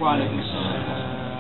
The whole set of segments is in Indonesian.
Waalaikumsalam warahmatullahi wabarakatuh.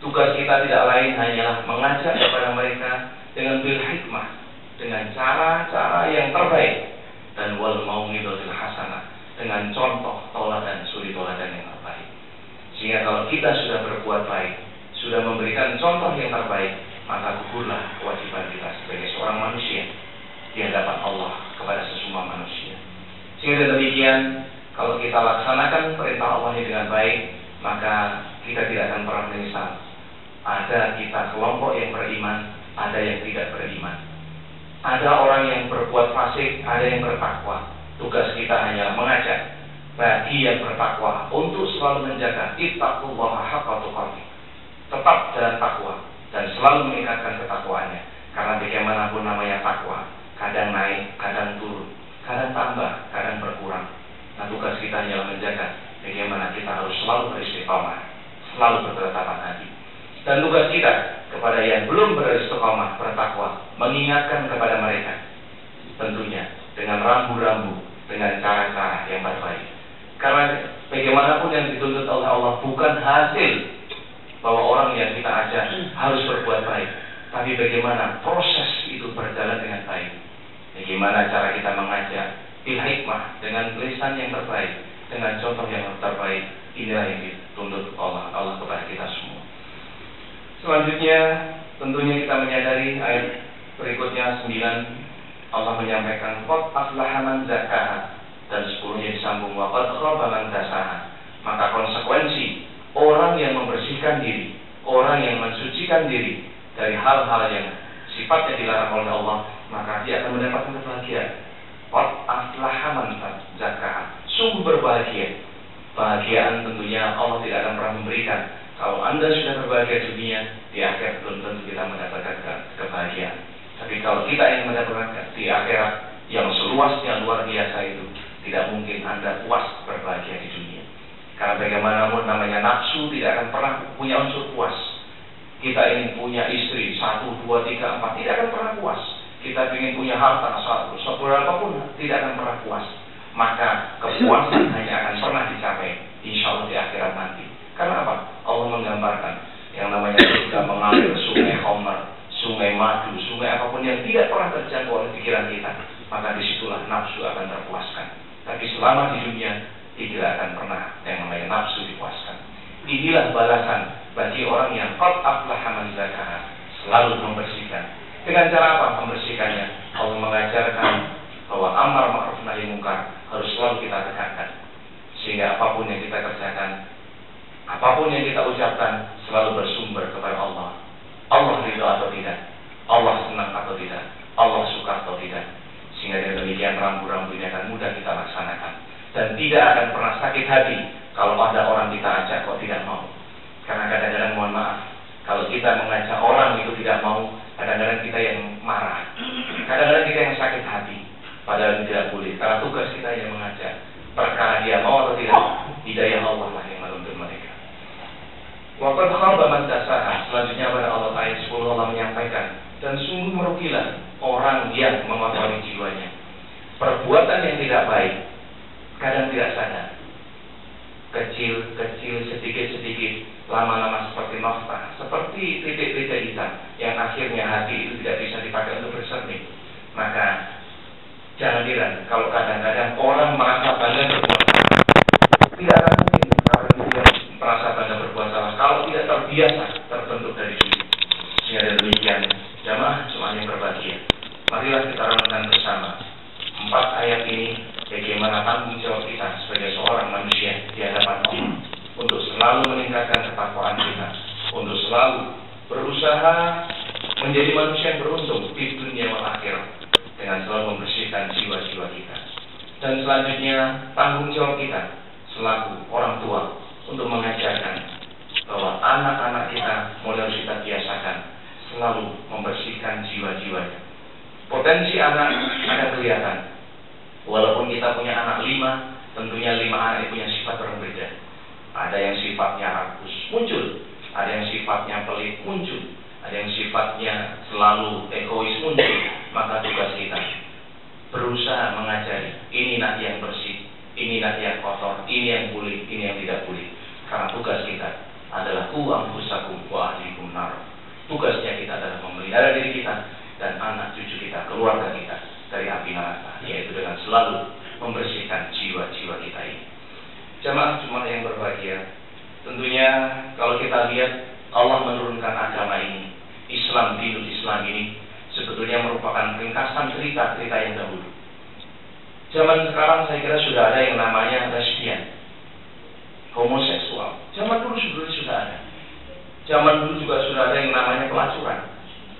Tugas kita tidak lain hanyalah mengajak kepada mereka dengan bil hikmah, dengan cara-cara yang terbaik, dan wal mau'izatil hasanah, dengan contoh teladan suri teladan yang terbaik. Sehingga Sehingga kalau kita sudah berbuat baik, sudah memberikan contoh yang terbaik, maka gugurlah kewajiban kita sebagai seorang manusia di hadapan Allah kepada sesama manusia. Sehingga demikian, kalau kita laksanakan perintah Allah ini dengan baik, maka kita tidak akan pernah menyesal. Ada kita kelompok yang beriman, ada yang tidak beriman. Ada orang yang berbuat fasik, ada yang bertakwa. Tugas kita hanya mengajak bagi yang bertakwa untuk selalu menjaga ittaqullaha haqqa tuqatih. Tetap dalam takwa dan selalu meningkatkan ketakwaannya. Karena bagaimanapun namanya takwa, kadang naik, kadang turun, kadang tambah, kadang berkurang. Nah, tugas kita hanyalah menjaga bagaimana kita harus selalu beristiqamah, selalu bertetapan hati. Dan tugas kita kepada yang belum beristiqamah, bertakwa, mengingatkan kepada mereka, tentunya dengan rambu-rambu, dengan cara-cara yang terbaik. Karena bagaimanapun yang dituntut oleh Allah bukan hasil bahwa orang yang kita ajak harus berbuat baik, tapi bagaimana proses itu berjalan dengan baik. Bagaimana cara kita mengajak bil hikmah dengan lisan yang terbaik, dengan contoh yang terbaik. Inilah yang dituntut Allah kepada kita semua. Selanjutnya, tentunya kita menyadari ayat berikutnya 9, Allah menyampaikan qad aflaha man zakkaha, dan 10-nya disambung wa qad khaba man dassaha. Maka konsekuensi orang yang membersihkan diri, orang yang mensucikan diri dari hal-hal yang sifatnya dilarang oleh Allah, maka dia akan mendapatkan kebahagiaan. Qad aflaha man zakkaha, sungguh berbahagia. Bahagiaan tentunya Allah tidak akan pernah memberikan. Kalau Anda sudah berbahagia dunia, di akhirat belum tentu kita mendapatkan kebahagiaan. Tapi kalau kita ingin mendapatkan di akhirat yang seluasnya luar biasa itu, tidak mungkin Anda puas berbahagia di dunia. Karena bagaimanapun namanya nafsu tidak akan pernah punya unsur puas. Kita ingin punya istri 1, 2, 3, 4, tidak akan pernah puas. Kita ingin punya harta 1, apapun tidak akan pernah puas. Maka kepuasan hanya akan pernah dicapai insya Allah di akhirat nanti. Karena apa? Allah menggambarkan yang namanya surga mengalir sungai khamar, sungai madu, sungai apapun yang tidak pernah terjangkau oleh pikiran kita, maka disitulah nafsu akan terpuaskan. Tapi selama di dunia tidak akan pernah yang namanya nafsu dipuaskan. Inilah balasan bagi orang yang qad aflaha man zakkaha, selalu membersihkan. Dengan cara apa membersihkannya? Allah mengajarkan bahwa amar ma'ruf nahi munkar harus selalu kita tegakkan, sehingga apapun yang kita kerjakan, apapun yang kita ucapkan selalu bersumber kepada Allah. Allah ridho atau tidak, Allah senang atau tidak, Allah suka atau tidak. Sehingga dengan demikian rambu-rambu ini akan mudah kita laksanakan. Dan tidak akan pernah sakit hati kalau ada orang kita ajak kok tidak mau. Karena kadang-kadang mohon maaf, kalau kita mengajak orang itu tidak mau, kadang-kadang kita yang marah, kadang-kadang kita yang sakit hati. Padahal tidak boleh, karena tugas kita yang mengajak. Perkara dia mau atau tidak, hidayah Allah lah yang menuntun mereka. Wa qad khaba man dassaha. Selanjutnya pada ayat 10 Allah menyampaikan, dan sungguh merugilah orang yang mengotori jiwanya. Perbuatan yang tidak baik kadang tidak sadar, kecil, sedikit, lama-lama seperti noktah, seperti titik-titik hitam yang akhirnya hati itu tidak bisa dipakai untuk bersermin. Maka jangan heran kalau kadang-kadang orang merasa bangga berbuat salah. Tidak akan mungkin kalau dia merasa bangga berbuat salah kalau tidak terbiasa terbentuk dari dulu. Sehingga demikian, jamaah cuma yang berbahagia. Marilah kita renungkan bersama 4 ayat ini, bagaimana tanggung jawab kita sebagai seorang manusia di hadapan Allah untuk selalu meningkatkan ketakwaan kita, untuk selalu berusaha menjadi manusia yang beruntung di dunia dan akhirat dengan selalu membersihkan jiwa-jiwa kita. Dan selanjutnya tanggung jawab kita selaku orang tua untuk mengajarkan bahwa anak-anak kita mulai harus kita biasakan selalu membersihkan jiwa-jiwanya. Potensi anak akan kelihatan. Walaupun kita punya anak 5, tentunya 5 anak punya sifat berbeda. Ada yang sifatnya rakus muncul, ada yang sifatnya pelit muncul, ada yang sifatnya selalu egois muncul. Maka tugas kita berusaha mengajari, ini nak yang bersih, ini nak yang kotor, ini yang boleh, ini yang tidak boleh. Karena tugas kita adalah qu anfusakum wa ahlikum nar. Tugasnya kita adalah memelihara diri kita dan anak cucu kita, keluarga kita dari api neraka, yaitu dengan selalu membersihkan jiwa-jiwa kita ini. Jamaah Jumat yang berbahagia, tentunya kalau kita lihat Allah menurunkan agama ini, Islam, dinul Islam ini sebetulnya merupakan ringkasan cerita-cerita yang dahulu. Zaman sekarang saya kira sudah ada yang namanya lesbian, homoseksual. Zaman dulu sebetulnya sudah ada. Zaman dulu juga sudah ada yang namanya pelacuran.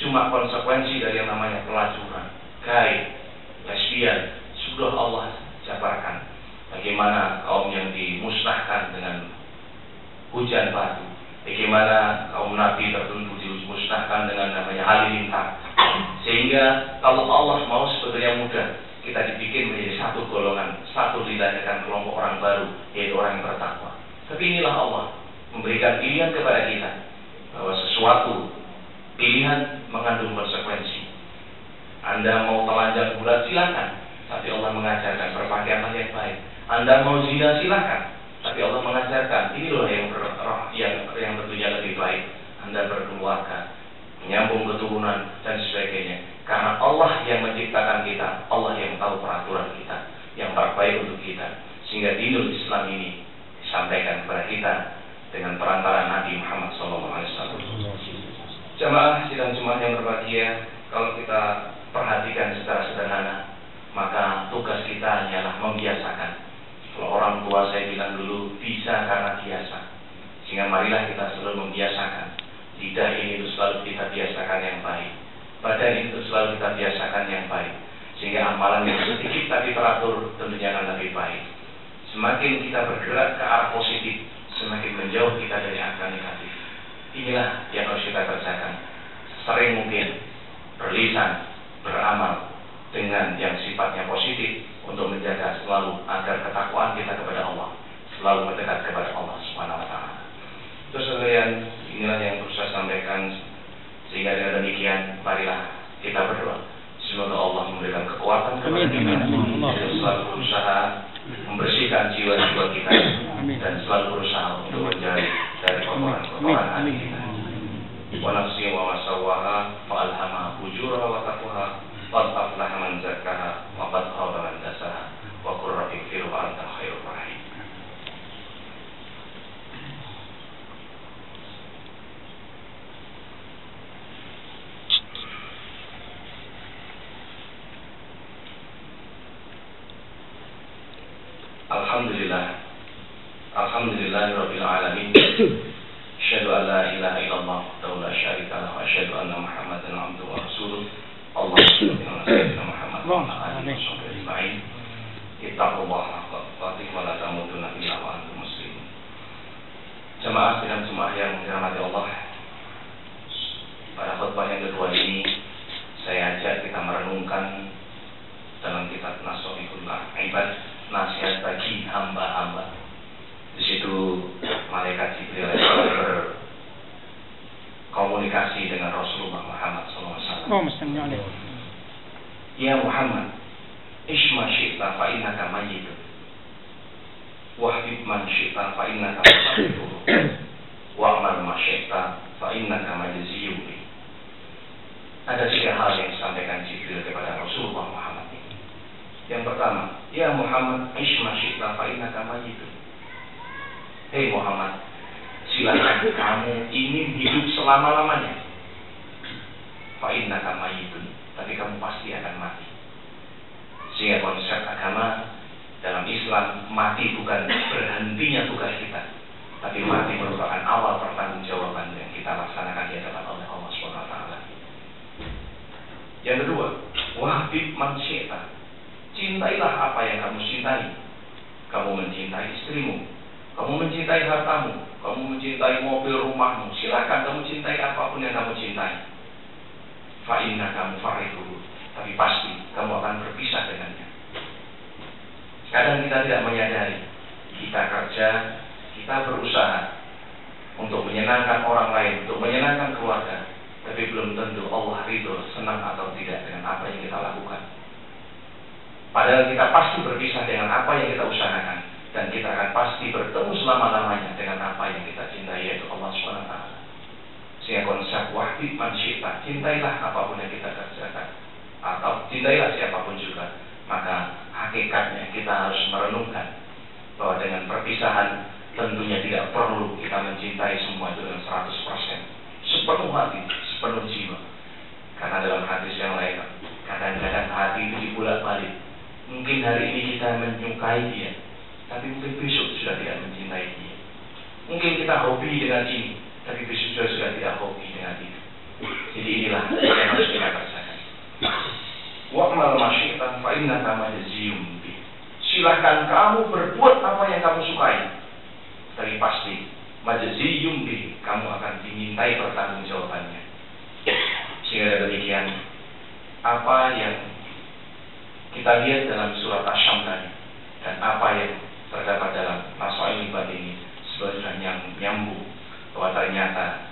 Cuma konsekuensi dari yang namanya pelacuran, gay, lesbian, sudah Allah jabarkan. Bagaimana kaum yang dimusnahkan dengan hujan batu, bagaimana kaum nabi tertentu dimusnahkan dengan namanya halilintar. Sehingga kalau Allah mau sebetulnya mudah, kita dibikin menjadi satu golongan, satu didadakan kelompok orang baru, yaitu orang yang bertakwa. Tapi inilah Allah memberikan pilihan kepada kita, bahwa sesuatu pilihan mengandung konsekuensi. Anda mau telanjang bulat silakan, tapi Allah mengajarkan berpakaianlah yang baik. Anda mau zina silakan, tapi Allah mengajarkan ini loh yang tentunya lebih baik. Anda berkeluarga, menyambung keturunan dan sebagainya. Karena Allah yang menciptakan kita, Allah yang tahu peraturan kita, yang terbaik untuk kita. Sehingga dinul Islam ini disampaikan kepada kita dengan perantara Nabi Muhammad SAW. Jamaah sidang Jumat yang berbahagia, kalau kita perhatikan secara sederhana, maka tugas kita hanyalah membiasakan. Kalau orang tua saya bilang dulu, bisa karena biasa. Sehingga marilah kita selalu membiasakan. Lidah ini itu selalu kita biasakan yang baik, badan itu selalu kita biasakan yang baik, sehingga amalan yang sedikit tapi teratur tentunya akan lebih baik. Semakin kita bergerak ke arah positif, semakin menjauh kita dari angka negatif. Inilah yang harus kita kerjakan. Sering mungkin berlisan, beramal dengan yang sifatnya positif untuk menjaga selalu agar ketakwaan kita kepada Allah selalu mendekat kepada Allah Subhanahu wa taala. Terus sekalian, inilah yang terus saya sampaikan. Sehingga dengan demikian, marilah kita berdoa semoga Allah memberikan kekuatan kepada kita dan selalu berusaha membersihkan jiwa-jiwa kita dan selalu berusaha untuk menjauhi dari kotoran-kotoran hati kita. Wa nafsi wa masawaha fa alhamaha fujuraha wa taqwaha qad aflaha man zakkaha wa qad khaba man dassaha wa qur rabbi ighfir wa anta khairur rahim. Alhamdulillahirabbil alamin. Asyhadu an la ilaha illallah wa la syarika lahu wa asyhadu anna Muhammadan abduhu wa rasuluh. Allahumma shalli ala sayyidina Muhammad wa ala alihi wasallam. Ittaqullaha haqqa tuqatih wa la tamutunna illa wa antum muslimun. Jamaah sidang Jumat yang dirahmati Allah, pada khutbah yang kedua ini saya ajak kita merenungkan dalam kitab Nashihul Ibad, nasihat bagi hamba-hamba. Di situ malaikat Jibril berkomunikasi dengan Rasulullah Muhammad SAW. Ya Muhammad, ishma syi'ta fa innaka mayyitun, wahbib man syi'ta fa innaka musafirun, wa'mal ma syi'ta fa innaka majziyun. Ada 3 hal yang disampaikan Jibril kepada Rasulullah Muhammad. Yang pertama, ya Muhammad, ishma syi'ta fa innaka mayyitun. Hei Muhammad, silakan kamu ingin hidup selama-lamanya. Fa innaka mayyitun, tapi kamu pasti akan mati. Sehingga konsep agama dalam Islam, mati bukan berhentinya tugas kita, tapi mati merupakan awal pertanggungjawaban yang kita laksanakan di hadapan Allah Subhanahu wa taala. Yang kedua, wahbib man syi'ta. Cintailah apa yang kamu cintai. Kamu mencintai istrimu, kamu mencintai hartamu, kamu mencintai mobil rumahmu, silakan kamu cintai apapun yang kamu cintai. Fa innaka mufarriquhu, tapi pasti kamu akan berpisah dengannya. Kadang kita tidak menyadari, kita kerja, kita berusaha untuk menyenangkan orang lain, untuk menyenangkan keluarga, tapi belum tentu Allah ridho, senang atau tidak dengan apa yang kita lakukan. Padahal kita pasti berpisah dengan apa yang kita usahakan, dan kita akan pasti bertemu selama-lamanya dengan apa yang kita cintai, yaitu Allah SWT. Sehingga konsep wahbib man syi'ta, cintailah apapun yang kita kerjakan, atau cintailah siapapun juga. Maka hakikatnya kita harus merenungkan bahwa dengan perpisahan tentunya tidak perlu kita Mungkin hari ini kita menyukai dia, tapi mungkin besok sudah tidak mencintai dia. Mungkin kita hobi dengan ini, tapi besok sudah tidak hobi dengan itu. Jadi inilah yang harus kita kerjakan. Wa'mal masyi'tan fa innaka majziyun bih. Silahkan kamu berbuat apa yang kamu sukai, tapi pasti majziyun bih, kamu akan dimintai pertanggungjawabannya. Sehingga demikian, apa yang kita lihat dalam surat Asy-Syams tadi dan apa yang terdapat dalam Masail Ibad ini sebenarnya nyambung, bahwa ternyata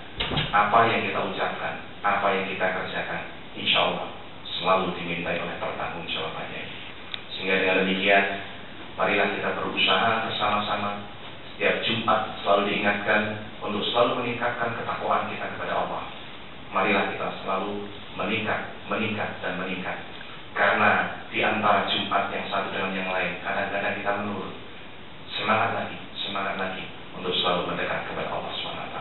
apa yang kita ucapkan, apa yang kita kerjakan, insya Allah selalu dimintai oleh pertanggungjawabannya. Sehingga dengan demikian, marilah kita berusaha bersama-sama setiap Jumat selalu diingatkan untuk selalu meningkatkan ketakwaan kita kepada Allah. Marilah kita selalu meningkat dan meningkat. Karena di antara Jumat yang satu dengan yang lain, kadang-kadang kita menurun. Semangat lagi untuk selalu mendekat kepada Allah SWT.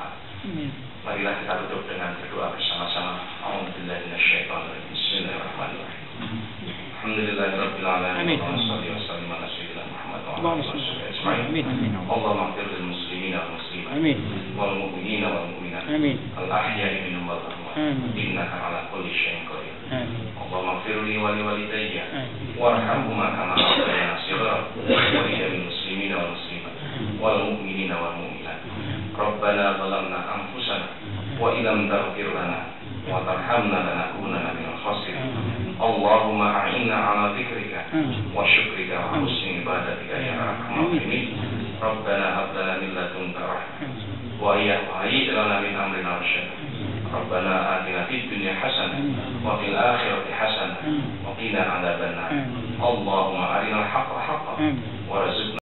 Marilah kita duduk dengan berdoa bersama-sama. A'udzubillahi minasyaitonirrajim. Bismillahirrahmanirrahim. Alhamdulillahirabbil alamin. Wassalatu wassalamu ala sayyidina Muhammad wa ala alihi wasallam. Allahumma ighfir lil muslimina wal muslimat. Amin. Wal mu'minina wal mu'minat. Amin. Al ahya'i minhum wal amwat. Innaka ala kulli syai'in qadir. Amin. Allahumma ighfir li wa li walidayya warhamhuma kama rabbayani shighran wa li jami'il muslimina wal muslimat wal mu'minina wal mu'minat. Rabbana zalamna anfusana wa illam taghfir lana wa tarhamna lanakunanna minal khasirin. Allahumma a'inna ala dzikrika wa syukrika wa husni ibadatika ya arhamar rahimin. Rabbana hab lana min ladunka rahmah wa hayyi' lana min amrina rasyada. Rabbana atina fid dunya hasanah wa fil akhirati hasanah wa qina adzabannar. Allahumma arinal haqqa haqqan warzuqna